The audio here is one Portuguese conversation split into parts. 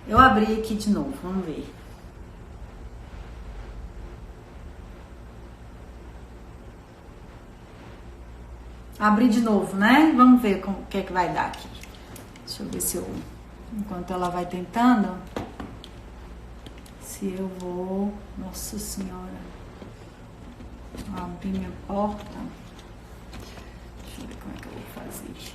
Eu abri aqui de novo, vamos ver. Abri de novo, né? Vamos ver o que é que vai dar aqui. Deixa eu ver se eu... Enquanto ela vai tentando... Se eu vou... Nossa Senhora. Abrir minha porta. Deixa eu ver como é que eu vou fazer.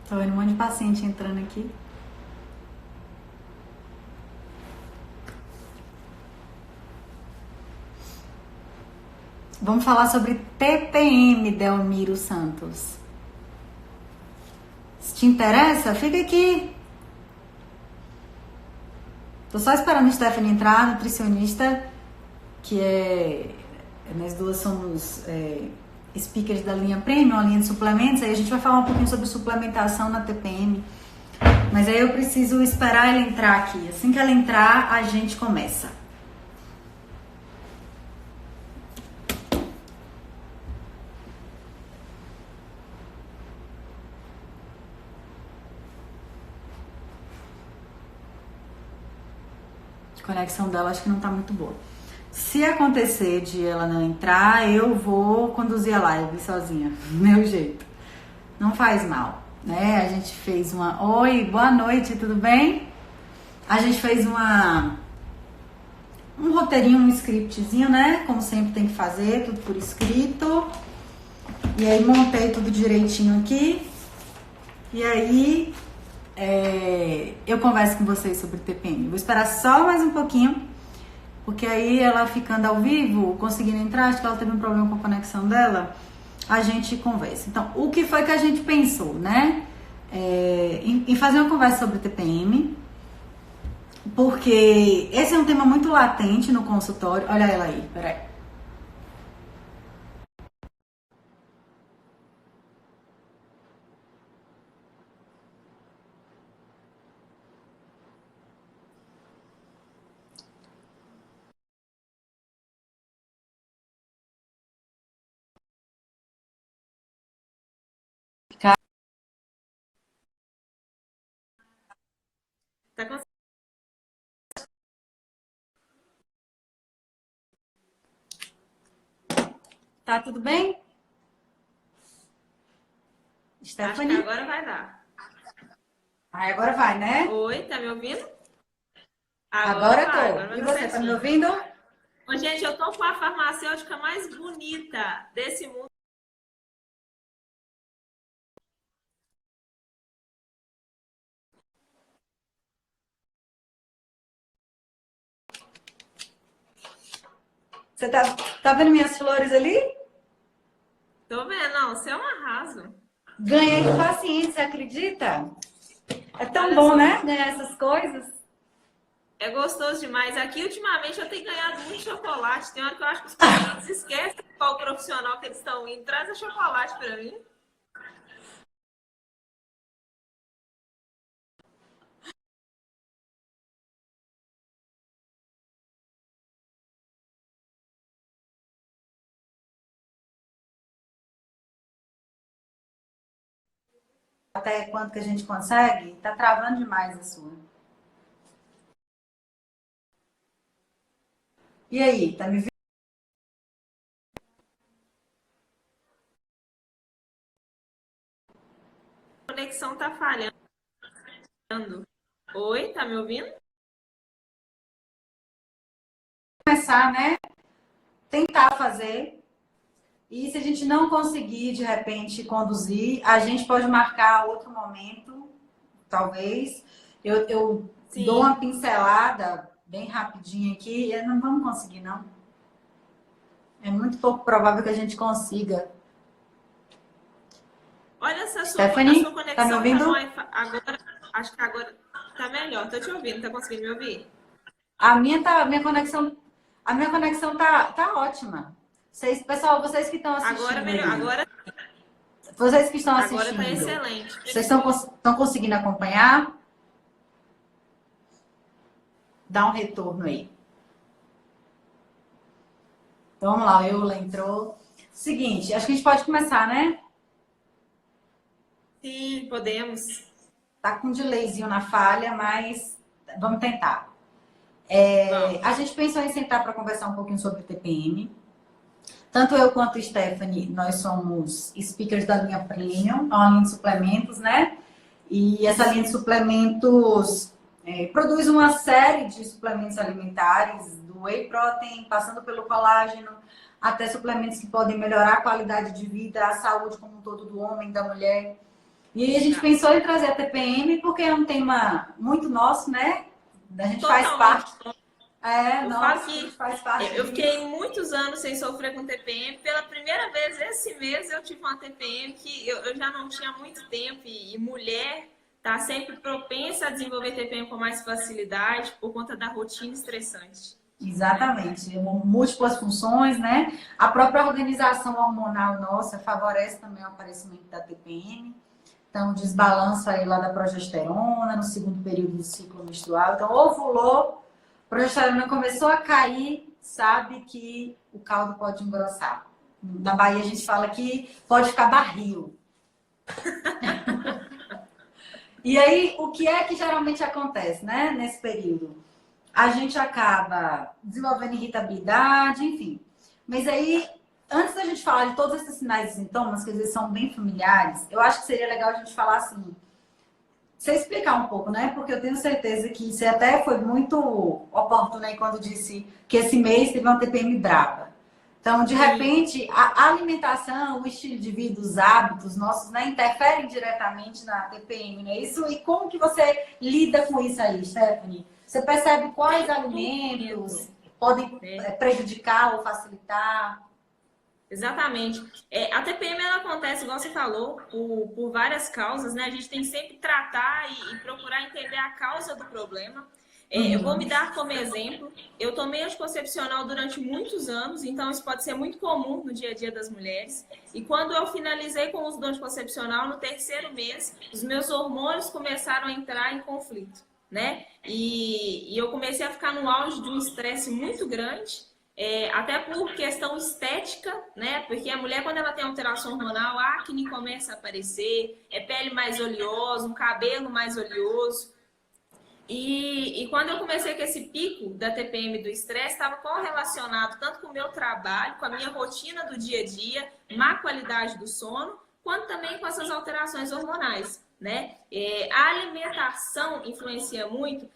Tô vendo um monte de paciente entrando aqui. Vamos falar sobre TPM, Delmiro Santos. Se te interessa, fica aqui. Tô só esperando a Stephanie entrar, nutricionista, que nós duas somos speakers da linha Premium, a linha de suplementos. Aí a gente vai falar um pouquinho sobre suplementação na TPM. Mas aí eu preciso esperar ela entrar aqui. Assim que ela entrar, a gente começa. A conexão dela acho que não tá muito boa. Se acontecer de ela não entrar, eu vou conduzir a live sozinha, do meu jeito. Não faz mal, né? A gente fez uma... Oi, boa noite, tudo bem? A gente fez um roteirinho, um scriptzinho, né? Como sempre tem que fazer, tudo por escrito. E aí montei tudo direitinho aqui. E aí eu converso com vocês sobre TPM. Vou esperar só mais um pouquinho, porque aí ela ficando ao vivo, conseguindo entrar, acho que ela teve um problema com a conexão dela, a gente conversa. Então, o que foi que a gente pensou, né? Em fazer uma conversa sobre TPM, porque esse é um tema muito latente no consultório. Olha ela aí, peraí. Tá com... Tá tudo bem? Acho que Stephanie? agora vai dar. Aí agora vai, né? Oi, tá me ouvindo? Agora tô. Agora vai E dar você, tá me certinho. ouvindo? Ô, gente, eu tô com a farmacêutica mais bonita desse mundo. Você tá vendo minhas flores ali? Tô vendo, não, você é um arraso. Ganhei de paciente, você acredita? É tão Olha bom, só, né? Ganhar essas coisas. é gostoso demais. Aqui, ultimamente, eu tenho ganhado muito chocolate. Tem hora que eu acho que os pacientes esquecem qual profissional que eles estão indo. Traz o chocolate pra mim. Até quanto que a gente consegue? Tá travando demais a sua. E aí, tá me vendo? A conexão tá falhando. Oi, tá me ouvindo? Começar, né? Tentar fazer. E se a gente não conseguir, de repente, conduzir, a gente pode marcar outro momento, talvez. Eu dou Sim. uma pincelada bem rapidinho aqui. E não vamos conseguir, não. É muito pouco provável que a gente consiga. Olha se a sua Stephanie, tá me conexão tá no ouvindo? Wi-Fi. Agora, acho que agora tá melhor. Tô te ouvindo, tá conseguindo me ouvir? A minha conexão tá ótima. Pessoal, vocês que estão Agora assistindo melhor. aí, vocês que estão Agora tá assistindo, excelente. vocês estão conseguindo acompanhar? Dá um retorno aí. Então vamos lá, o Eula entrou. Seguinte, acho que a gente pode começar, né? Sim, podemos. Tá com um delayzinho na falha, mas vamos tentar. Vamos. A gente pensou em sentar para conversar um pouquinho sobre TPM. Tanto eu quanto a Stephanie, nós somos speakers da linha Premium, é uma linha de suplementos, né? E essa linha de suplementos produz uma série de suplementos alimentares, do whey protein, passando pelo colágeno, até suplementos que podem melhorar a qualidade de vida, a saúde como um todo do homem, da mulher. E aí a gente pensou em trazer a TPM porque é um tema muito nosso, né? A gente faz Totalmente. parte. Eu Nossa, falo a gente que faz parte eu disso. fiquei muitos anos sem sofrer com TPM. Pela primeira vez esse mês eu tive uma TPM que eu já não tinha há muito tempo. E mulher está sempre propensa a desenvolver TPM com mais facilidade por conta da rotina estressante. Exatamente, múltiplas funções, né? A própria organização hormonal nossa favorece também o aparecimento da TPM. Então, desbalanço aí lá da progesterona no segundo período do ciclo menstrual. Então, ovulou, progesterona começou a cair, sabe que o caldo pode engrossar. Na Bahia a gente fala que pode ficar barril. E aí, o que é que geralmente acontece, né, nesse período? A gente acaba desenvolvendo irritabilidade, enfim. Mas aí, antes da gente falar de todos esses sinais e sintomas, que às vezes são bem familiares, eu acho que seria legal a gente falar assim, você explicar um pouco, né? Porque eu tenho certeza que você até foi muito oportuno aí quando disse que esse mês teve uma TPM braba. Então, de repente, a alimentação, o estilo de vida, os hábitos nossos, né, interferem diretamente na TPM, né? Isso, e como que você lida com isso aí, Stephanie? Você percebe quais alimentos podem prejudicar ou facilitar? Exatamente. A TPM ela acontece, igual você falou, por várias causas, né? A gente tem que sempre tratar e procurar entender a causa do problema. Eu vou me dar como exemplo. Eu tomei anticoncepcional durante muitos anos, então isso pode ser muito comum no dia a dia das mulheres. E quando eu finalizei com o uso do anticoncepcional, no terceiro mês, os meus hormônios começaram a entrar em conflito, né? E eu comecei a ficar no auge de um estresse muito grande. Até por questão estética, né? Porque a mulher, quando ela tem alteração hormonal, a acne começa a aparecer, pele mais oleosa, um cabelo mais oleoso. E quando eu comecei com esse pico da TPM do estresse, estava correlacionado tanto com o meu trabalho, com a minha rotina do dia a dia, má qualidade do sono, quanto também com essas alterações hormonais, né? A alimentação influencia muito,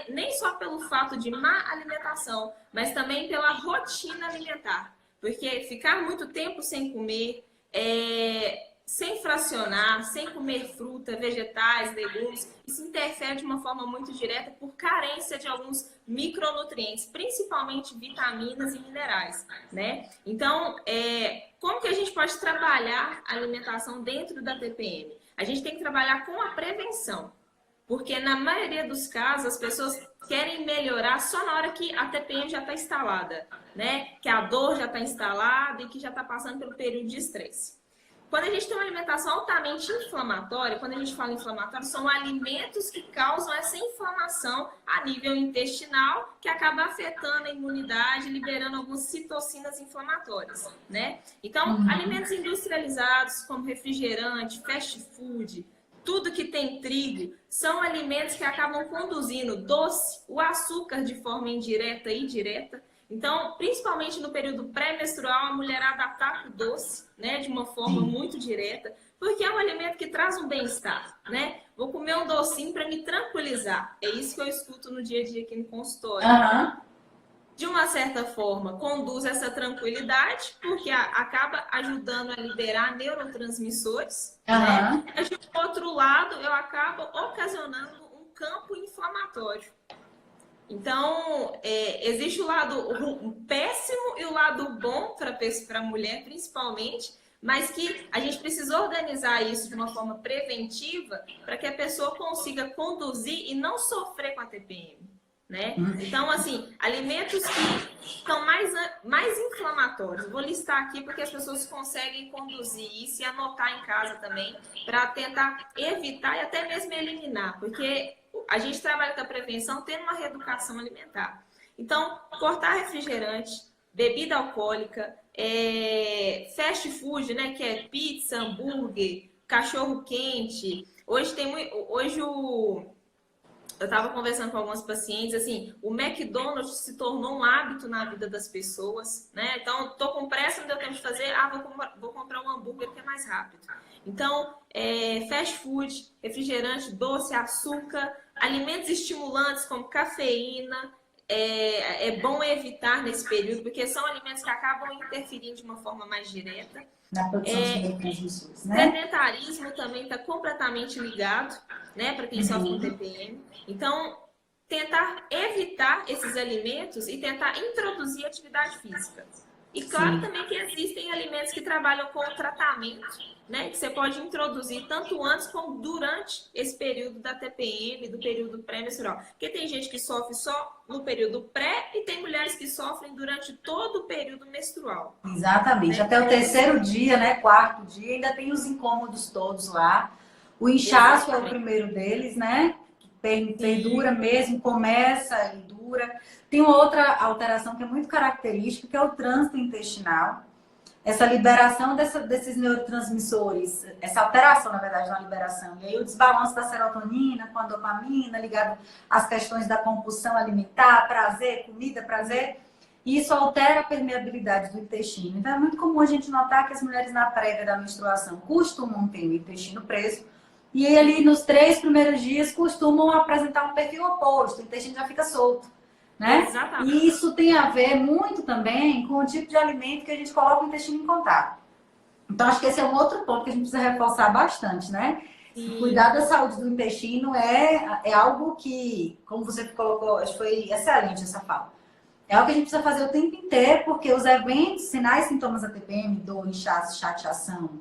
nem só pelo fato de má alimentação, mas também pela rotina alimentar. Porque ficar muito tempo sem comer, sem fracionar, sem comer fruta, vegetais, legumes, isso interfere de uma forma muito direta por carência de alguns micronutrientes, principalmente vitaminas e minerais, né? Então, como que a gente pode trabalhar a alimentação dentro da TPM? A gente tem que trabalhar com a prevenção, porque na maioria dos casos as pessoas querem melhorar só na hora que a TPM já está instalada, né? Que a dor já está instalada e que já está passando pelo período de estresse. Quando a gente tem uma alimentação altamente inflamatória, quando a gente fala inflamatório, são alimentos que causam essa inflamação a nível intestinal, que acaba afetando a imunidade, liberando algumas citocinas inflamatórias, né? Então, alimentos industrializados, como refrigerante, fast food, tudo que tem trigo, são alimentos que acabam conduzindo doce, o açúcar de forma indireta e direta. Então, principalmente no período pré-menstrual, a mulherada ataca o doce, né, de uma forma muito direta, porque é um alimento que traz um bem-estar, né? Vou comer um docinho para me tranquilizar. É isso que eu escuto no dia a dia aqui no consultório. De uma certa forma, conduz essa tranquilidade, porque acaba ajudando a liberar neurotransmissores, né? Mas, de outro lado, eu acabo ocasionando um campo inflamatório. Então, existe o lado péssimo e o lado bom para a mulher, principalmente, mas que a gente precisa organizar isso de uma forma preventiva para que a pessoa consiga conduzir e não sofrer com a TPM, né? Então, assim, alimentos que são mais inflamatórios. Vou listar aqui porque as pessoas conseguem conduzir isso e anotar em casa também para tentar evitar e até mesmo eliminar, porque a gente trabalha com a prevenção tendo uma reeducação alimentar. Então, cortar refrigerante, bebida alcoólica, fast food, né? Que é pizza, hambúrguer, cachorro quente. Eu estava conversando com algumas pacientes, assim, o McDonald's se tornou um hábito na vida das pessoas, né? Então, tô com pressa, não deu tempo de fazer, vou comprar um hambúrguer que é mais rápido. Então, fast food, refrigerante, doce, açúcar, alimentos estimulantes como cafeína, é bom evitar nesse período, porque são alimentos que acabam interferindo de uma forma mais direta. Na produção de neurotransmissores, né? Sedentarismo também está completamente ligado, né, para quem sofre com TPM. Então, tentar evitar esses alimentos e tentar introduzir atividade física. E claro também que existem alimentos que trabalham com o tratamento, né, que você pode introduzir tanto antes como durante esse período da TPM, do período pré-menstrual. Porque tem gente que sofre só no período pré e tem mulheres que sofrem durante todo o período menstrual. Exatamente. Até o terceiro dia, né? Quarto dia, ainda tem os incômodos todos lá. O inchaço é o primeiro deles, né? Perdura mesmo, começa e dura. Tem uma outra alteração que é muito característica, que é o trânsito intestinal. Essa liberação desses neurotransmissores, essa alteração, na verdade, na liberação. E aí o desbalanço da serotonina com a dopamina, ligado às questões da compulsão alimentar, prazer, comida, prazer. E isso altera a permeabilidade do intestino. Então é muito comum a gente notar que as mulheres na prévia da menstruação costumam ter o intestino preso. E aí, ali nos 3 primeiros dias costumam apresentar um perfil oposto, o intestino já fica solto. Né? Exatamente. E isso tem a ver muito também com o tipo de alimento que a gente coloca o intestino em contato. Então, acho que esse é um outro ponto que a gente precisa reforçar bastante, né? Cuidar da saúde do intestino é algo que, como você colocou, acho que foi excelente essa fala. É algo que a gente precisa fazer o tempo inteiro, porque os eventos, sinais e sintomas da TPM, dor, inchaço, chateação,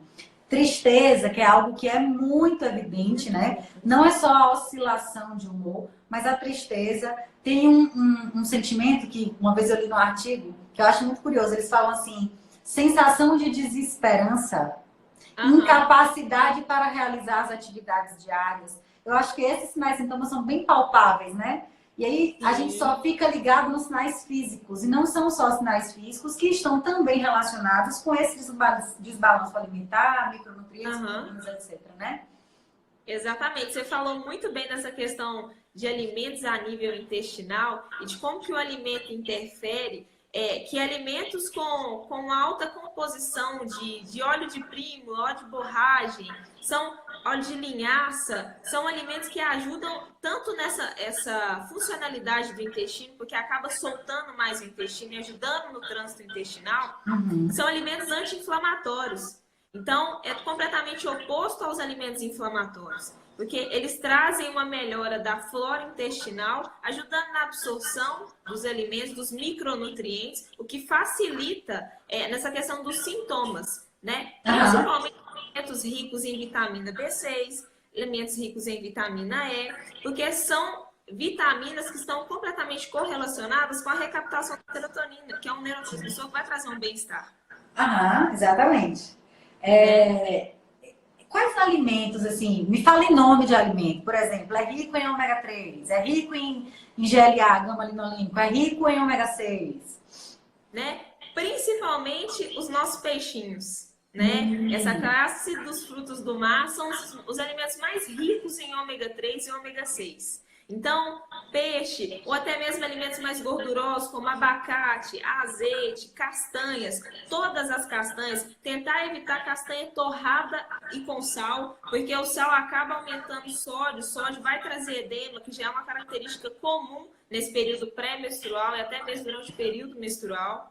tristeza, que é algo que é muito evidente, né? Não é só a oscilação de humor, mas a tristeza. Tem um sentimento que uma vez eu li num artigo, que eu acho muito curioso. Eles falam assim, sensação de desesperança, incapacidade para realizar as atividades diárias. Eu acho que esses sinais e sintomas são bem palpáveis, né? E aí a gente só fica ligado nos sinais físicos. E não são só sinais físicos que estão também relacionados com esse desbalanço alimentar, micronutrientes, etc, né? Exatamente. Você falou muito bem dessa questão de alimentos a nível intestinal e de como que o alimento interfere, que alimentos com alta composição de óleo de primo, óleo de borragem, óleo de linhaça, são alimentos que ajudam tanto essa funcionalidade do intestino, porque acaba soltando mais o intestino e ajudando no trânsito intestinal, são alimentos anti-inflamatórios. Então, é completamente oposto aos alimentos inflamatórios, porque eles trazem uma melhora da flora intestinal, ajudando na absorção dos alimentos, dos micronutrientes, o que facilita nessa questão dos sintomas, né? Principalmente alimentos ricos em vitamina B6, alimentos ricos em vitamina E, porque são vitaminas que estão completamente correlacionadas com a recaptação da serotonina, que é um neurotransmissor que vai trazer um bem-estar. Exatamente. Quais alimentos, assim, me fala em nome de alimento, por exemplo, é rico em ômega 3, é rico em GLA, gama-linolênico, é rico em ômega 6? Né? Principalmente os nossos peixinhos, né? Essa classe dos frutos do mar são os alimentos mais ricos em ômega 3 e ômega 6. Então, peixe, ou até mesmo alimentos mais gordurosos, como abacate, azeite, castanhas, todas as castanhas, tentar evitar castanha torrada e com sal, porque o sal acaba aumentando o sódio vai trazer edema, que já é uma característica comum nesse período pré-menstrual e até mesmo durante o período menstrual.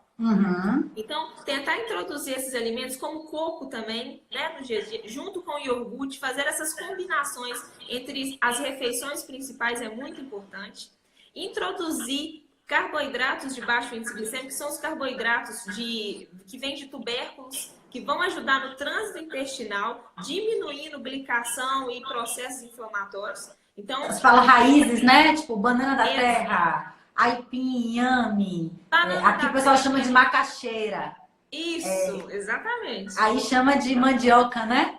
Então, tentar introduzir esses alimentos, como coco também, né, no dia a dia, junto com o iogurte, fazer essas combinações entre as refeições principais é muito importante. Introduzir carboidratos de baixo índice glicêmico, que são os carboidratos que vêm de tubérculos, que vão ajudar no trânsito intestinal, diminuindo glicação e processos inflamatórios. Então, você fala raízes, né? Tipo, banana da terra, aipim, inhame. Aqui o pessoal chama de macaxeira. Isso, exatamente. Aí chama de mandioca, né?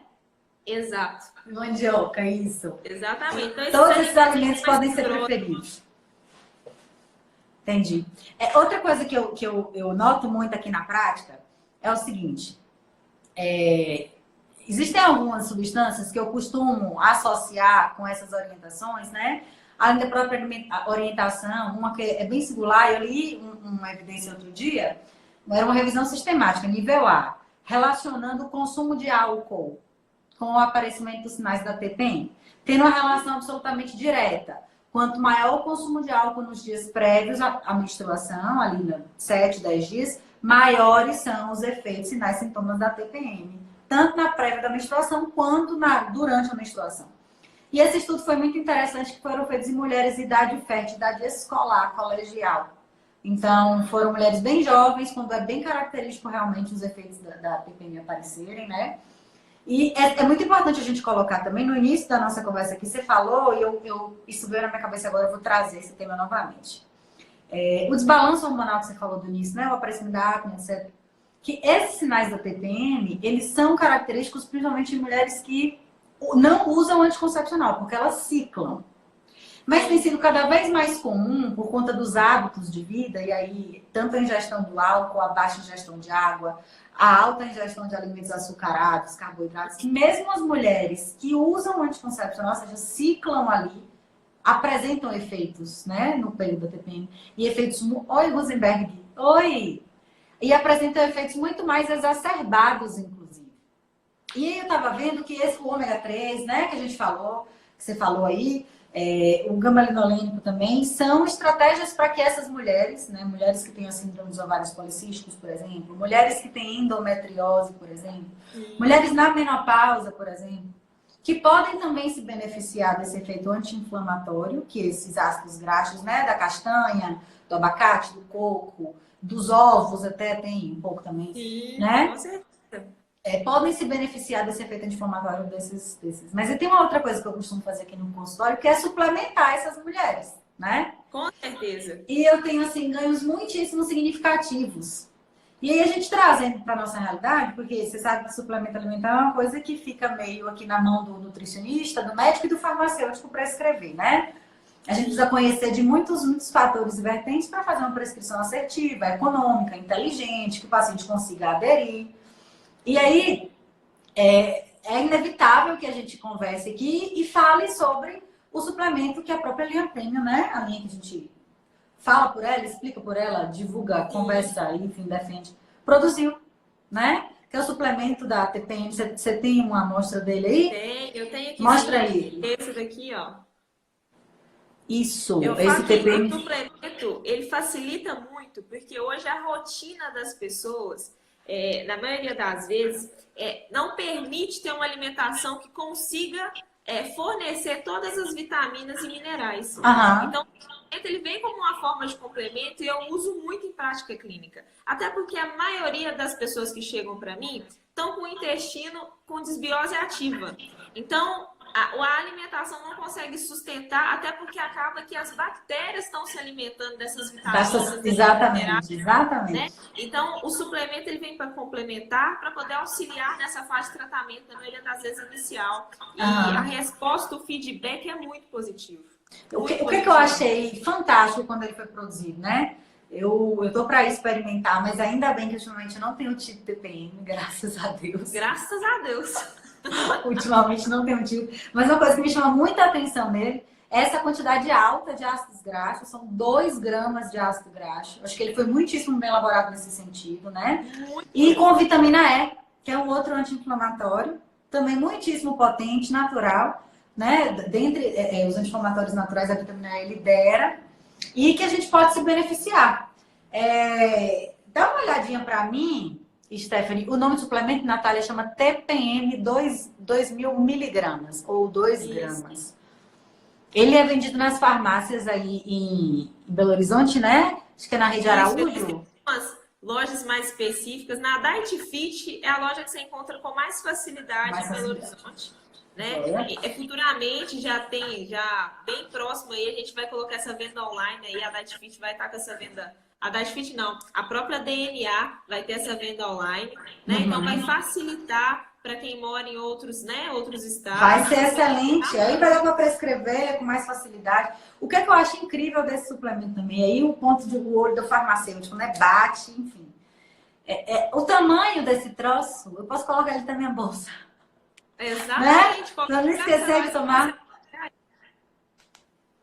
Exato. Mandioca, isso. Exatamente. Então, todos esses alimentos podem ser preferidos. Entendi. Outra coisa que eu noto muito aqui na prática é o seguinte: existem algumas substâncias que eu costumo associar com essas orientações, né? Além da própria orientação, uma que é bem singular, eu li uma evidência outro dia, era uma revisão sistemática, nível A, relacionando o consumo de álcool com o aparecimento dos sinais da TPM, tendo uma relação absolutamente direta. Quanto maior o consumo de álcool nos dias prévios à menstruação, ali nos 7, 10 dias, maiores são os efeitos, sinais, sintomas da TPM, tanto na prévia da menstruação quanto durante a menstruação. E esse estudo foi muito interessante, que foram feitos em mulheres de idade fértil, idade escolar, colegial. Então, foram mulheres bem jovens, quando é bem característico realmente os efeitos da TPM aparecerem, né? E é muito importante a gente colocar também, no início da nossa conversa aqui, você falou, e isso veio na minha cabeça agora, eu vou trazer esse tema novamente. O desbalanço hormonal que você falou do início, né? O aparecimento da acne, etc. Que esses sinais da TPM, eles são característicos principalmente em mulheres que não usam anticoncepcional, porque elas ciclam. Mas tem sido cada vez mais comum, por conta dos hábitos de vida, e aí, tanto a ingestão do álcool, a baixa ingestão de água, a alta ingestão de alimentos açucarados, carboidratos, que mesmo as mulheres que usam anticoncepcional, ou seja, ciclam ali, apresentam efeitos, né, no período da TPM, e efeitos... Oi, Rosenberg! Oi! E apresentam efeitos muito mais exacerbados, inclusive. E aí eu estava vendo que o ômega 3, né, que a gente falou, que você falou aí, o gama-linolênico também, são estratégias para que essas mulheres, né, mulheres que têm a síndrome dos ovários policísticos, por exemplo, mulheres que têm endometriose, por exemplo, mulheres na menopausa, por exemplo, que podem também se beneficiar desse efeito anti-inflamatório, que esses ácidos graxos, né, da castanha, do abacate, do coco, dos ovos, até tem um pouco também, Sim, né? com certeza. Podem se beneficiar desse efeito anti-inflamatório desses. Mas e tem uma outra coisa que eu costumo fazer aqui no consultório, que é suplementar essas mulheres, né? Com certeza. E eu tenho, assim, ganhos muitíssimo significativos. E aí a gente trazendo para nossa realidade, porque você sabe que suplemento alimentar é uma coisa que fica meio aqui na mão do nutricionista, do médico e do farmacêutico para escrever, né? A gente precisa conhecer de muitos fatores e vertentes para fazer uma prescrição assertiva, econômica, inteligente, que o paciente consiga aderir. E aí, é inevitável que a gente converse aqui e fale sobre o suplemento que a própria linha Premium, né? A linha que a gente fala por ela, explica por ela, divulga, conversa, enfim, defende, produziu, né? Que é o suplemento da TPM. Você tem uma amostra dele aí? Eu tenho aqui. Mostra aí. Esse daqui, ó. Isso, esse TPM. O suplemento, ele facilita muito, porque hoje a rotina das pessoas... na maioria das vezes, não permite ter uma alimentação que consiga fornecer todas as vitaminas e minerais. Uhum. Então, ele vem como uma forma de complemento e eu uso muito em prática clínica. Até porque a maioria das pessoas que chegam para mim estão com o intestino com desbiose ativa. Então, a alimentação não consegue sustentar, até porque acaba que as bactérias estão se alimentando dessas vitaminas. Exatamente. Né? Então, o suplemento ele vem para complementar, para poder auxiliar nessa fase de tratamento, na maioria das vezes inicial. E a resposta, o feedback é muito positivo. O que eu achei fantástico quando ele foi produzido, né? Eu tô para experimentar, mas ainda bem que ultimamente eu não tenho tido TPM, graças a Deus. Graças a Deus. Ultimamente não tenho tido. Mas uma coisa que me chama muita atenção nele é essa quantidade alta de ácidos graxos. São 2 gramas de ácido graxo. Acho que ele foi muitíssimo bem elaborado nesse sentido, né? E com vitamina E, que é um outro anti-inflamatório, também muitíssimo potente, natural, né? Dentre os anti-inflamatórios naturais, a vitamina E lidera e que a gente pode se beneficiar. Dá uma olhadinha para mim, Stephanie, o nome do suplemento, Natália, chama TPM 2000 miligramas, ou 2 gramas. Ele é vendido nas farmácias aí em Belo Horizonte, né? Acho que é na Rede Araújo. Umas lojas mais específicas. Na Diet Fit é a loja que você encontra com mais facilidade em Belo Horizonte. né? Futuramente já bem próximo aí, a gente vai colocar essa venda online aí, a DietFit vai estar com essa venda. A DietFit não, a própria DNA vai ter essa venda online, né? Então vai facilitar para quem mora em outros, né, outros estados. Vai ser excelente. Aí vai dar para prescrever com mais facilidade. O que é que eu acho incrível desse suplemento também? Aí o ponto do olho do farmacêutico, né? Bate, enfim. O tamanho desse troço, eu posso colocar ele na minha bolsa. Exatamente. Né? Pra não esquecer de tomar.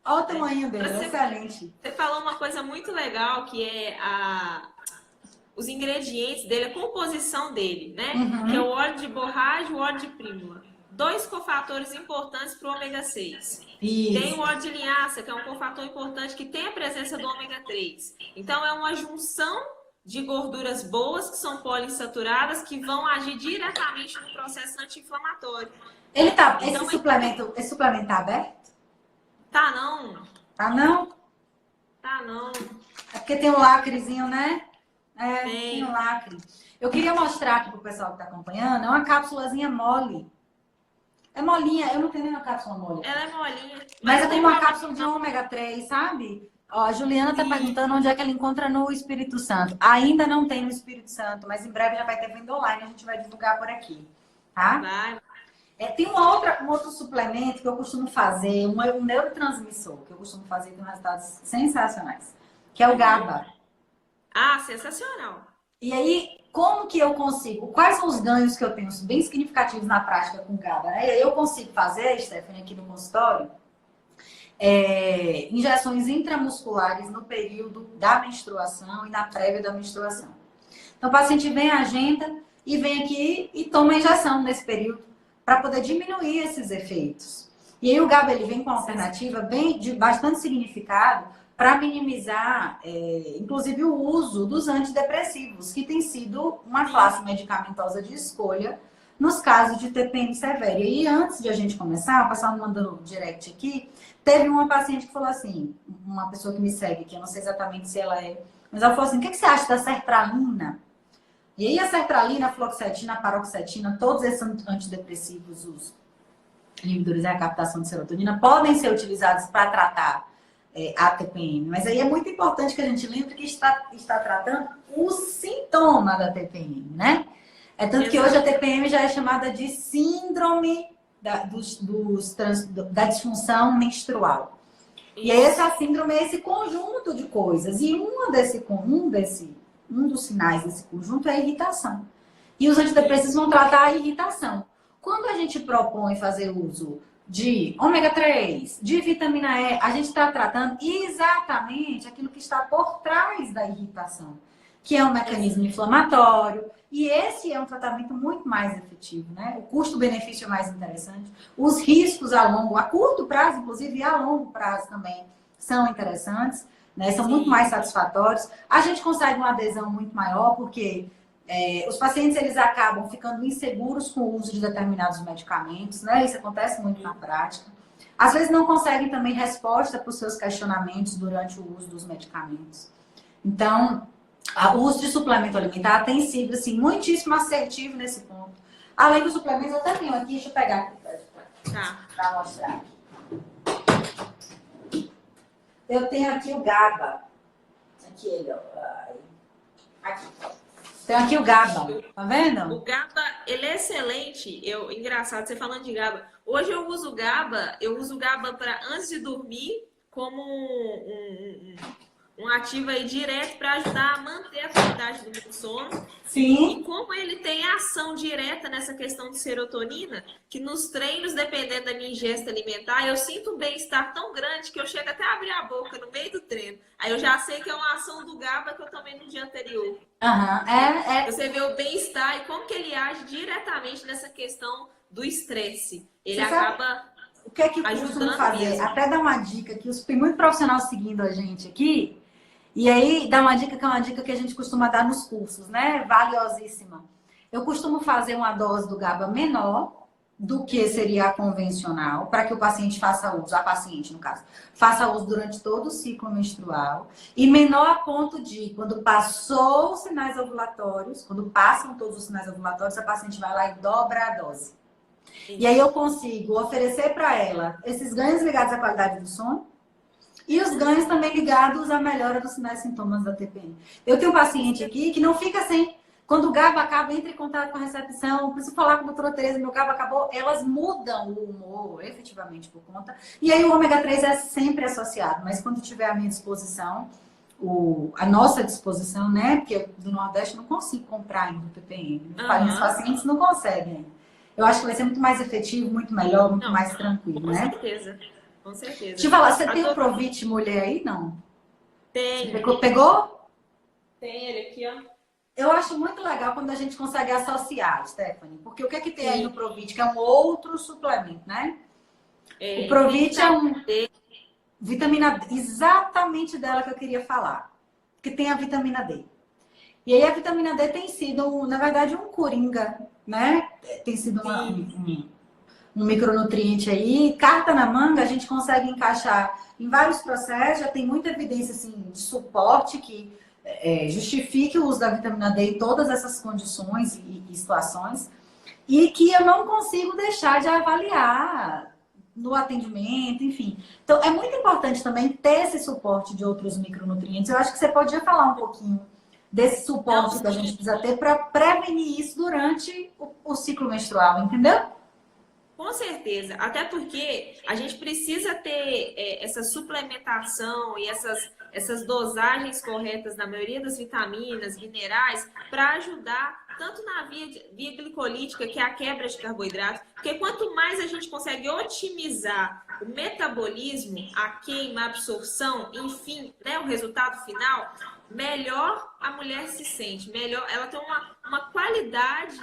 Olha o tamanho dele, excelente. Você falou uma coisa muito legal, que é os ingredientes dele, a composição dele, né? Que é o óleo de borracha e o óleo de prímula. 2 cofatores importantes para o ômega 6. Isso. Tem o óleo de linhaça, que é um cofator importante que tem a presença do ômega 3. Então, é uma junção de gorduras boas, que são poliinsaturadas, que vão agir diretamente no processo anti-inflamatório. Esse suplemento tá aberto? Tá não. Tá não? Tá não. É porque tem um lacrezinho, né? Tem um lacre. Eu queria mostrar aqui pro pessoal que tá acompanhando, é uma cápsulazinha mole. É molinha, eu não tenho nenhuma cápsula mole. Ela é molinha. Mas eu tenho uma cápsula de ômega 3, sabe? Ó, a Juliana tá perguntando onde é que ela encontra no Espírito Santo. Ainda não tem no Espírito Santo, mas em breve já vai ter venda online, a gente vai divulgar por aqui, tá? Vai. Tem um outro suplemento que eu costumo fazer, um neurotransmissor, que eu costumo fazer com resultados sensacionais, que é o GABA. Ah, sensacional. E aí, como que eu consigo? Quais são os ganhos que eu tenho bem significativos na prática com o GABA? Né? E aí eu consigo fazer, Stephanie, aqui no consultório, injeções intramusculares no período da menstruação e na prévia da menstruação. Então, o paciente vem, agenda e vem aqui e toma a injeção nesse período para poder diminuir esses efeitos. E aí o GABA ele vem com uma alternativa de bastante significado para minimizar, inclusive, o uso dos antidepressivos, que tem sido uma classe medicamentosa de escolha nos casos de TPM severa. E antes de a gente começar, o pessoal me mandou um direct aqui, teve uma paciente que falou assim, uma pessoa que me segue aqui, eu não sei exatamente se ela é, mas ela falou assim, o que você acha da sertralina? E aí a sertralina, a fluoxetina, a paroxetina, todos esses antidepressivos, os inibidores da captação de serotonina, podem ser utilizados para tratar a TPM. Mas aí é muito importante que a gente lembre que está tratando o sintoma da TPM, né? Tanto que hoje a TPM já é chamada de síndrome da disfunção menstrual. E essa síndrome é esse conjunto de coisas. E um dos sinais desse conjunto é a irritação. E os antidepressivos vão tratar a irritação. Quando a gente propõe fazer uso de ômega 3, de vitamina E, a gente está tratando exatamente aquilo que está por trás da irritação, que é um mecanismo inflamatório. E esse é um tratamento muito mais efetivo, né? O custo-benefício é mais interessante. Os riscos a curto prazo, inclusive, e a longo prazo também são interessantes, né? São muito mais satisfatórios. A gente consegue uma adesão muito maior, porque os pacientes eles acabam ficando inseguros com o uso de determinados medicamentos, né? Isso acontece muito na prática. Às vezes não conseguem também resposta para os seus questionamentos durante o uso dos medicamentos. Então, o uso de suplemento alimentar tem sido assim, muitíssimo assertivo nesse ponto. Além dos suplementos, eu até tenho aqui, deixa eu pegar aqui para mostrar. Eu tenho aqui o GABA. Aqui ele, ó. Aqui. Tenho aqui o GABA, tá vendo? O GABA, ele é excelente. Engraçado, você falando de GABA. Hoje eu uso GABA para antes de dormir como um ativo aí direto para ajudar a manter a qualidade do meu sono. Sim. E como ele tem ação direta nessa questão de serotonina, que nos treinos, dependendo da minha ingesta alimentar, eu sinto um bem-estar tão grande que eu chego até a abrir a boca no meio do treino. Aí eu já sei que é uma ação do GABA que eu tomei no dia anterior. Você vê o bem-estar e como que ele age diretamente nessa questão do estresse. Ele acaba o que é que eu costumo fazer? Mesmo. Até dar uma dica que tem muito profissional seguindo a gente aqui. E aí, dá uma dica que é uma dica que a gente costuma dar nos cursos, né? Valiosíssima. Eu costumo fazer uma dose do GABA menor do que seria a convencional, para que o paciente faça uso, a paciente, no caso, faça uso durante todo o ciclo menstrual. E menor a ponto de, quando passou os sinais ovulatórios, quando passam todos os sinais ovulatórios, a paciente vai lá e dobra a dose. E aí Isso. eu consigo oferecer para ela esses ganhos ligados à qualidade do sono e os ganhos também ligados à melhora dos sinais e sintomas da TPM. Eu tenho um paciente aqui que não fica sem. Quando o GABA acaba, entra em contato com a recepção, preciso falar com a doutora Tereza, meu GABA acabou, elas mudam o humor, efetivamente, por conta. E aí o ômega 3 é sempre associado, mas quando tiver à minha disposição, a nossa disposição, né? Porque do Nordeste eu não consigo comprar ainda o TPM. Os pacientes não conseguem ainda. Eu acho que vai ser muito mais efetivo, muito melhor, muito Não, mais tranquilo, com né? certeza. Com Deixa eu certeza. falar, você A tem o tua... Provit mulher aí? Não. Você Tenho. pegou? Tem ele aqui, ó. Eu acho muito legal quando a gente consegue associar, Stephanie, porque o que é que tem aí no Sim. Provit, que é um outro suplemento, né? O Tem Provit é vitamina um D. vitamina D, exatamente dela que eu queria falar, que tem a vitamina D. E aí a vitamina D tem sido, na verdade, um coringa, né? Tem sido Sim. um micronutriente aí. Carta na manga, a gente consegue encaixar em vários processos, já tem muita evidência assim, de suporte que justifique o uso da vitamina D em todas essas condições e situações, e que eu não consigo deixar de avaliar no atendimento, enfim. Então, é muito importante também ter esse suporte de outros micronutrientes. Eu acho que você podia falar um pouquinho desse Não, suporte que a gente sim. precisa ter para prevenir isso durante o ciclo menstrual, entendeu? Com certeza, até porque a gente precisa ter essa suplementação e essas dosagens corretas na maioria das vitaminas, minerais, para ajudar tanto na via glicolítica, que é a quebra de carboidratos, porque quanto mais a gente consegue otimizar o metabolismo, a queima, a absorção, enfim, né, o resultado final, melhor a mulher se sente, melhor, ela tem uma qualidade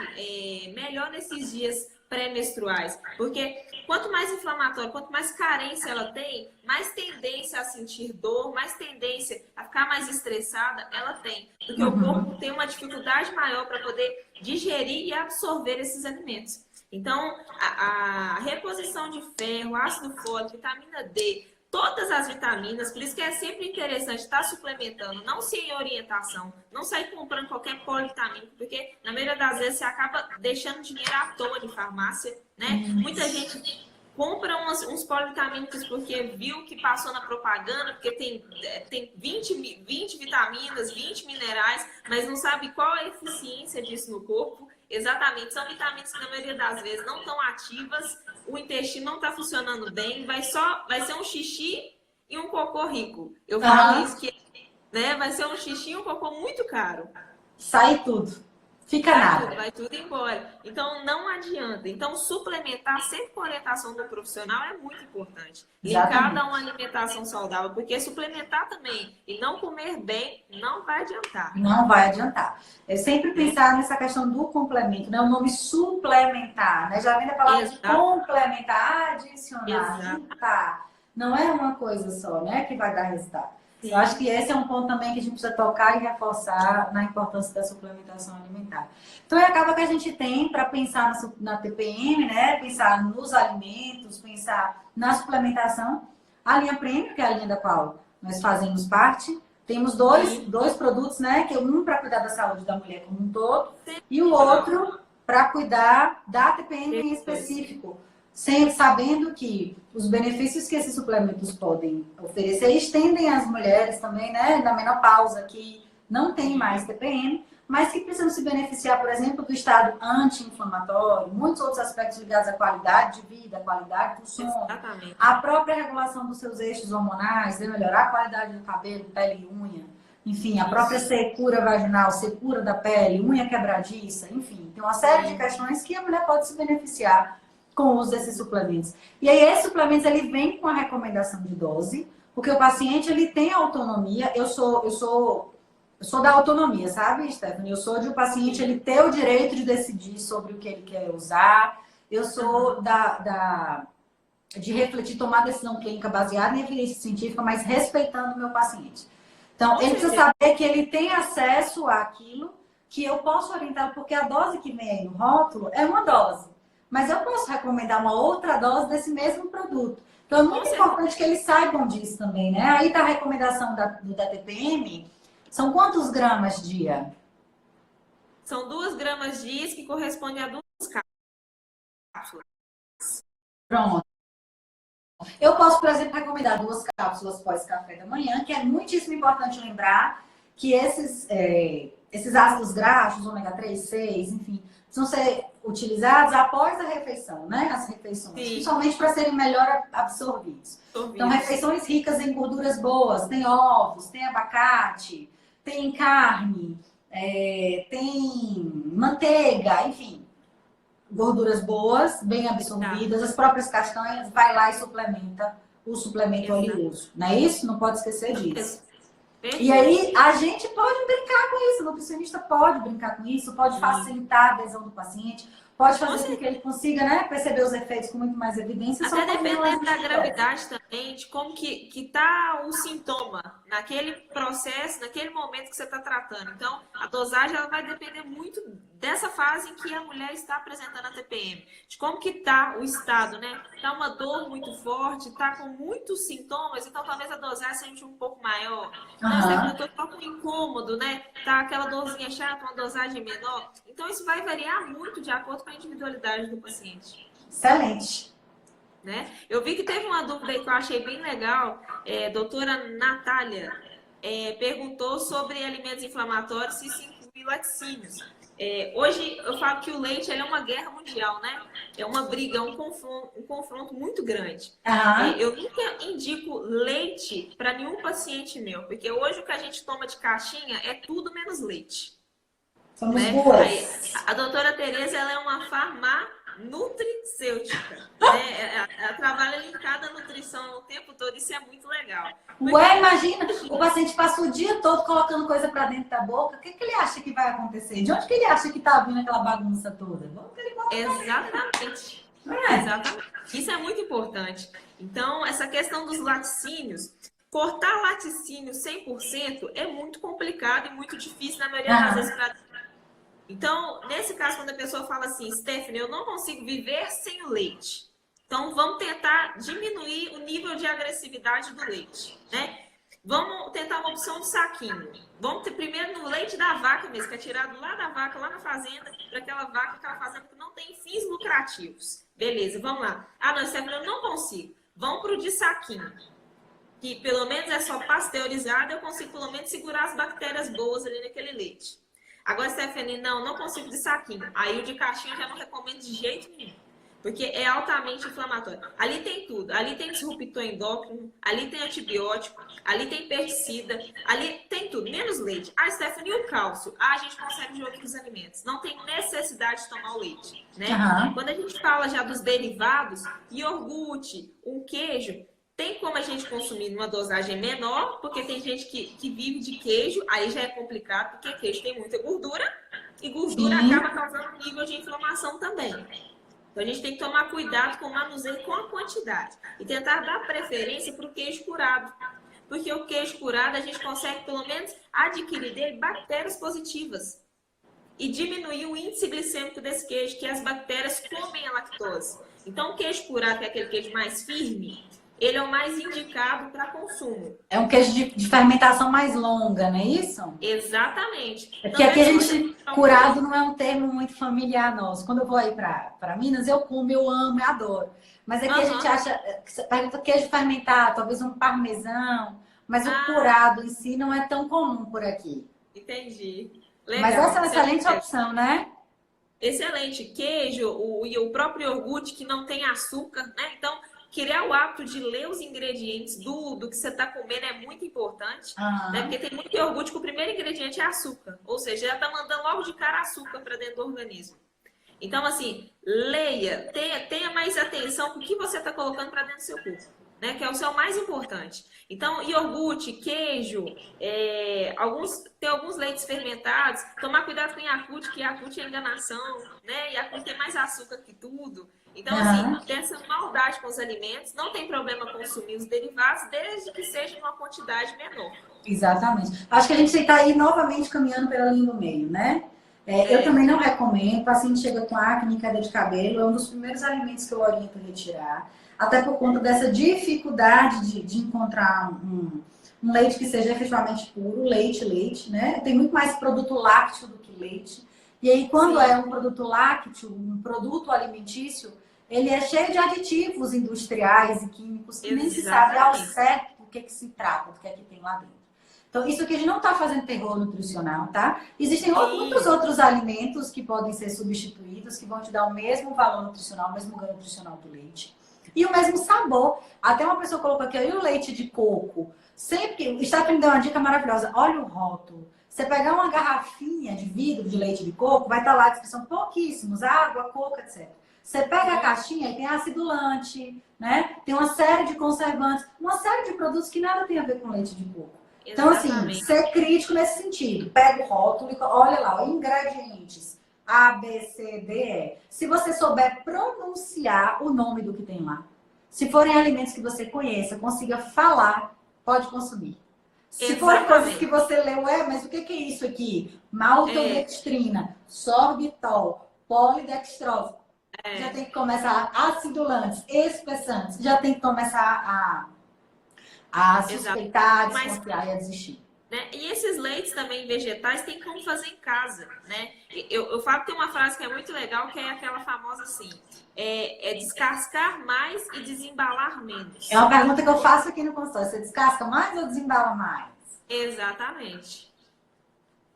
melhor nesses dias pré-menstruais, porque quanto mais inflamatório, quanto mais carência ela tem, mais tendência a sentir dor, mais tendência a ficar mais estressada ela tem, porque o corpo tem uma dificuldade maior para poder digerir e absorver esses alimentos. Então, a reposição de ferro, ácido fólico, vitamina D, todas as vitaminas, por isso que é sempre interessante estar suplementando, não sem orientação, não sair comprando qualquer polivitamínico, porque na maioria das vezes você acaba deixando dinheiro à toa de farmácia, né? Muita gente compra uns polivitamínicos porque viu que passou na propaganda, porque tem 20 vitaminas, 20 minerais, mas não sabe qual a eficiência disso no corpo. Exatamente, são vitaminas que na maioria das vezes não estão ativas, o intestino não está funcionando bem, vai ser um xixi e um cocô rico. Eu falo isso que, né, vai ser um xixi e um cocô muito caro. Sai tudo. Fica Sai tudo, nada. vai tudo embora. Então não adianta. Então suplementar sempre com orientação do profissional é muito importante. Linkado a Exatamente. uma alimentação saudável, porque suplementar também e não comer bem não vai adiantar. Não vai adiantar. É sempre Né? pensar nessa questão do complemento, né? O nome suplementar, né? Já vem da palavra de Exato. complementar, adicionar, Exato. juntar. Não é uma coisa só, né? Que vai dar resultado. Eu acho Sim. que esse é um ponto também que a gente precisa tocar e reforçar na importância da suplementação alimentar. Então, acaba que a gente tem para pensar na TPM, né? Pensar nos alimentos, pensar na suplementação, a linha Premium, que é a linha da qual nós fazemos parte. Temos dois produtos, né? Que é um para cuidar da saúde da mulher como um todo e o outro para cuidar da TPM em específico, sempre sabendo que os benefícios que esses suplementos podem oferecer estendem às mulheres também, né? Na menopausa, que não tem mais TPM, mas que precisam se beneficiar, por exemplo, do estado anti-inflamatório, muitos outros aspectos ligados à qualidade de vida, à qualidade do sono, Exatamente. a própria regulação dos seus eixos hormonais, de melhorar a qualidade do cabelo, pele e unha, enfim, a própria secura vaginal, secura da pele, unha quebradiça, enfim, tem uma série de questões que a mulher pode se beneficiar com o uso desses suplementos. E aí, esses suplementos, ele vem com a recomendação de dose, porque o paciente, ele tem autonomia, eu sou da autonomia, sabe, Stephanie? Eu sou de o paciente ele ter o direito de decidir sobre o que ele quer usar. Eu sou de refletir, tomar decisão clínica baseada em evidência científica, mas respeitando o meu paciente. Então, ele precisa saber que ele tem acesso àquilo que eu posso orientar, porque a dose que vem aí no rótulo é uma dose. Mas eu posso recomendar uma outra dose desse mesmo produto. Então, é muito importante que eles saibam disso também, né? Aí tá a recomendação da TPM. São quantos gramas dia? São 2 gramas dias que corresponde a 2 cápsulas. Pronto. Eu posso, por exemplo, recomendar 2 cápsulas pós-café da manhã, que é muitíssimo importante lembrar que esses ácidos graxos, ômega 3, 6, enfim, precisam ser utilizados após a refeição, né? As refeições, Sim. principalmente para serem melhor absorvidos. Então, refeições ricas em gorduras boas, tem ovos, tem abacate, tem carne, tem manteiga, enfim. Gorduras boas, bem absorvidas, as próprias castanhas, vai lá e suplementa o suplemento oleoso. Não é isso? Não pode esquecer disso. E aí, a gente pode brincar com isso, o nutricionista pode brincar com isso, pode facilitar a adesão do paciente, pode fazer com que ele consiga, né, perceber os efeitos com muito mais evidência. Até dependendo da gravidade também, de como que tá o sintoma naquele processo, naquele momento que você está tratando. Então, a dosagem ela vai depender muito dessa fase em que a mulher está apresentando a TPM, de como que tá o estado, né? Tá uma dor muito forte, tá com muitos sintomas, então talvez a dosagem seja um pouco maior. Então, eu tô com incômodo, né? Tá aquela dorzinha chata, uma dosagem menor. Então, isso vai variar muito de acordo com a individualidade do paciente. Excelente. Né? Eu vi que teve uma dúvida aí que eu achei bem legal. Doutora Natália perguntou sobre alimentos inflamatórios e se inclui laticínios. Hoje eu falo que o leite é uma guerra mundial, né? É uma briga, um confronto muito grande. Eu nunca indico leite para nenhum paciente meu, porque hoje o que a gente toma de caixinha é tudo menos leite. Somos boas. A doutora Tereza, ela é uma farmanutricêutica, né? Ela trabalha linkada à nutrição o tempo todo, isso é muito legal. Ué, imagina, o paciente passa o dia todo colocando coisa para dentro da boca, o que ele acha que vai acontecer? De onde que ele acha que tá vindo aquela bagunça toda? Vamos que ele Exatamente. Exatamente. Isso é muito importante. Então, essa questão dos laticínios, cortar laticínio 100% é muito complicado e muito difícil na maioria das vezes para. Então, nesse caso, quando a pessoa fala assim, Stephanie, eu não consigo viver sem o leite. Então, vamos tentar diminuir o nível de agressividade do leite, né? Vamos tentar uma opção de saquinho. Vamos ter primeiro no leite da vaca mesmo, que é tirado lá da vaca, lá na fazenda, para aquela fazenda que não tem fins lucrativos. Beleza, vamos lá. Não, Stephanie, eu não consigo. Vamos para o de saquinho, que pelo menos é só pasteurizado, eu consigo pelo menos segurar as bactérias boas ali naquele leite. Agora, Stephanie, não consigo de saquinho. Aí o de caixinha eu já não recomendo de jeito nenhum. Porque é altamente inflamatório. Ali tem tudo. Ali tem disruptor endócrino, ali tem antibiótico, ali tem pesticida, ali tem tudo, menos leite. Stephanie, e o cálcio? A gente consegue de outros alimentos. Não tem necessidade de tomar o leite, né? Quando a gente fala já dos derivados, iogurte, um queijo, tem como a gente consumir numa dosagem menor, porque tem gente que vive de queijo, aí já é complicado, porque queijo tem muita gordura, e gordura acaba causando um nível de inflamação também. Então, a gente tem que tomar cuidado com o manuseio, com a quantidade, e tentar dar preferência para o queijo curado. Porque o queijo curado, a gente consegue, pelo menos, adquirir dele bactérias positivas e diminuir o índice glicêmico desse queijo, que as bactérias comem a lactose. Então, o queijo curado, que é aquele queijo mais firme, ele é o mais indicado para consumo. É um queijo de fermentação mais longa, não é isso? Exatamente. É porque aqui a gente, curado não é um termo muito familiar nosso. Quando eu vou aí para Minas, eu como, eu amo, eu adoro. Mas aqui a gente acha, pergunta queijo fermentado, talvez um parmesão, mas o curado em si não é tão comum por aqui. Entendi. Legal. Mas essa é uma excelente opção, né? Excelente. Queijo e o próprio iogurte que não tem açúcar, né? Então, criar o hábito de ler os ingredientes do que você está comendo é muito importante, né? Porque tem muito iogurte que o primeiro ingrediente é açúcar, ou seja, já está mandando logo de cara açúcar para dentro do organismo. Então, assim, leia, tenha mais atenção com o que você está colocando para dentro do seu corpo, né? Que é o seu mais importante. Então, iogurte, queijo, tem alguns leites fermentados, tomar cuidado com Yakult, que Yakult é enganação, né? Yakult tem mais açúcar que tudo. Então, assim, tem essa maldade com os alimentos, não tem problema consumir os derivados, desde que seja uma quantidade menor. Exatamente. Acho que a gente está aí novamente caminhando pela linha do meio, né? Eu também não recomendo, o paciente chega com acne, queda de cabelo, é um dos primeiros alimentos que eu oriento a retirar, até por conta dessa dificuldade de encontrar um leite que seja efetivamente puro, leite, né? Tem muito mais produto lácteo do que leite. E aí, quando é um produto lácteo, um produto alimentício, ele é cheio de aditivos industriais e químicos que nem se sabe ao Exatamente. certo do que se trata, do que é que tem lá dentro. Então, isso aqui a gente não está fazendo terror nutricional, tá? Existem muitos Sim, outros alimentos que podem ser substituídos, que vão te dar o mesmo valor nutricional, o mesmo ganho nutricional do leite. E o mesmo sabor. Até uma pessoa colocou aqui, e o leite de coco? Sempre que. O Stephanie me deu uma dica maravilhosa. Olha o rótulo. Você pegar uma garrafinha de vidro de leite de coco, vai estar lá a descrição pouquíssimos, água, coco, etc. Você pega a caixinha e tem acidulante, né? Tem uma série de conservantes, uma série de produtos que nada tem a ver com leite de coco. Então, assim, exatamente. ser crítico nesse sentido. Pega o rótulo e olha lá, ó, ingredientes A, B, C, D, E. Se você souber pronunciar o nome do que tem lá, se forem alimentos que você conheça, consiga falar, pode consumir. Se forem coisas que Exatamente. você leu, mas o que é isso aqui? Maltodextrina, sorbitol, polidextrose. Já tem que começar acidulantes, espessantes, já tem que começar a Exato. suspeitar, a Mas, desconfiar e a desistir. né? E esses leites também vegetais tem como fazer em casa, né? Eu falo que tem uma frase que é muito legal, que é aquela famosa assim, é descascar mais e desembalar É menos. uma pergunta que eu faço aqui no consultório. Você descasca mais ou desembala mais? Exatamente.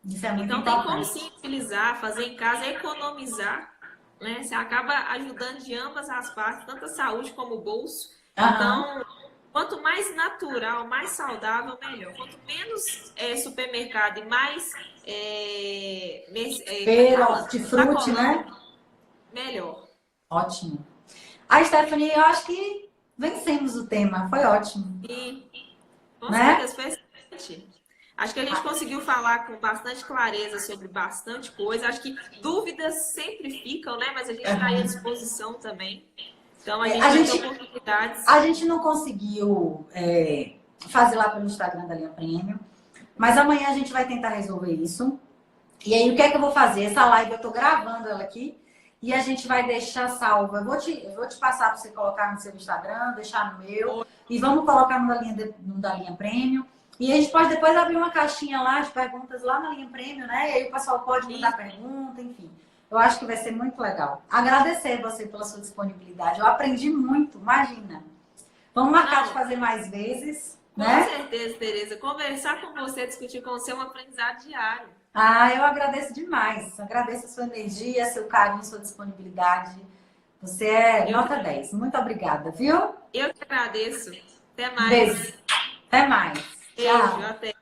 Isso é muito Então tem como importante. sim utilizar, fazer em casa, economizar, né? Você acaba ajudando de ambas as partes, tanto a saúde como o bolso. Aham. Então, quanto mais natural, mais saudável, melhor. Quanto menos supermercado e mais como é que Feira, fala? hortifruti, né? Sacolão, melhor. Ótimo. Ai, Stephanie, eu acho que vencemos o tema. Foi ótimo, E com né? certeza foi excelente. Acho que a gente conseguiu falar com bastante clareza sobre bastante coisa. Acho que dúvidas sempre ficam, né? Mas a gente está aí à Aham. disposição também. Então a É, gente vai ter oportunidades. a gente não conseguiu fazer lá pelo Instagram da Linha Prêmio, mas amanhã a gente vai tentar resolver isso. E aí, o que é que eu vou fazer? Essa live eu tô gravando ela aqui e a gente vai deixar salva. Eu vou te passar para você colocar no seu Instagram, deixar no meu e vamos colocar no da linha Prêmio. E a gente pode depois abrir uma caixinha lá de perguntas lá na linha Prêmio, né? E aí o pessoal pode mandar pergunta, enfim. Eu acho que vai ser muito legal. Agradecer você pela sua disponibilidade. Eu aprendi muito, imagina. Vamos marcar de Não, fazer mais vezes, com né? certeza, Tereza. Conversar com você, discutir com você é um aprendizado diário. Ah, eu agradeço demais. Agradeço a sua energia, seu carinho, sua disponibilidade. Você é Eu, nota 10. Muito obrigada, viu? eu que agradeço. Até Um beijo. mais. Até mais. Beijo, Tchau. até.